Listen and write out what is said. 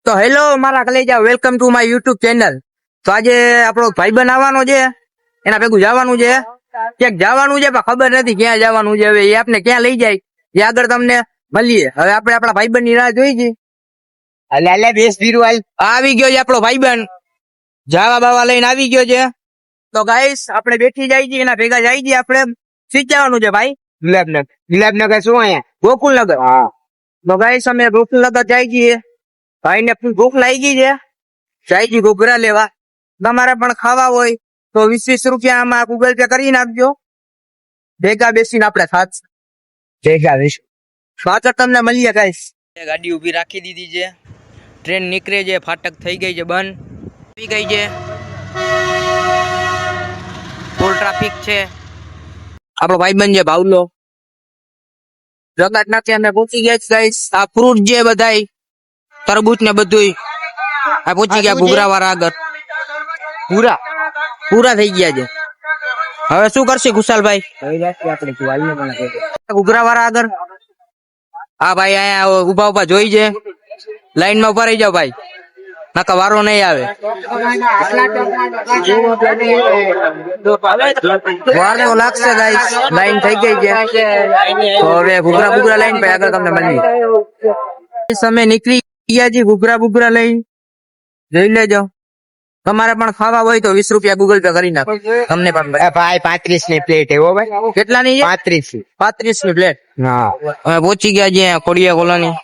તો હેલો મારા કલેજા, welcome to my YouTube channel. તો આજે આપણો ભાઈબંધ આવવાનો છે, એના ભેગું જવાનું છે, ક્યાંક જવાનું છે પણ ખબર નથી ક્યાં જવાનું છે. હવે એ આપને ક્યાં લઈ જાય એ આગળ તમને મળીએ. હવે આપણે આપણા ભાઈબંધ ની રાહ જોઈ છે. અલે બેસ બીરું હાલ. આવી ગયો છે આપણો ભાઈબંધ, જાવા બાવા લઈને આવી ગયો છે. તો ગાઈસ આપણે બેઠી જાય છે, એના ભેગા જાય છે. આપણે શીખવાનું છે ભાઈ, ગુલાબનગર શું અહીંયા? ગોકુલનગર. હા. તો ગાઈસ અમે ગોકુલનગર જાય છીએ. ભાઈ ને ભૂખ લાગી છે, જાય છે ઘૂઘરા લેવા. તમારે પણ ખાવા હોય તો 20-20 રૂપિયા આમાં ગૂગલ પે કરી નાખજો. ભેગા બેસીને આપણે ખાત પાછળ તમને મળીએ ગાઈસ. ગાડી ઉભી રાખી દીધી છે, ટ્રેન નીકળે છે, ફાટક થઈ ગઈ છે બંધ, આવી ગઈ છે, ફૂલ ટ્રાફિક છે. આપણો ભાઈબંધ છે ભાવલો, જગાત નાખી અમે પહોંચી ગયા છે ગાઈસ. આ ફ્રૂટ છે બધાય, તરબૂચ ને બધું આ પહોંચી ગયા ઘૂઘરા વાળા આગળ. પૂરા થઈ ગયા છે. હવે શું કરશે ખુશાલભાઈ? ઘૂઘરા વાળા આગળ. હા ભાઈ, અહીંયા ઉભા ઉભા જોઈ છે, લાઈન માં ઉભા રહી જાવ ભાઈ, નકા વારો નહીં આવે. વાર તો લાગશે ગાઈસ, લાઈન થઈ ગઈ છે. તો હવે ઘૂઘરા લાઈન પર આગળ તમને મળી સમય નીકળી ગયા છે. ઘૂઘરા લઈ જોઈ લેજો. તમારે પણ ખાવા હોય તો 20 રૂપિયા ગૂગલ પે કરી નાખો તમને પણ ભાઈ 35 ની પ્લેટ એવો ભાઈ. કેટલાની છે? 35 35 ની પ્લેટ. હા હવે પહોંચી ગયા છે ખોડિયા કોલોની.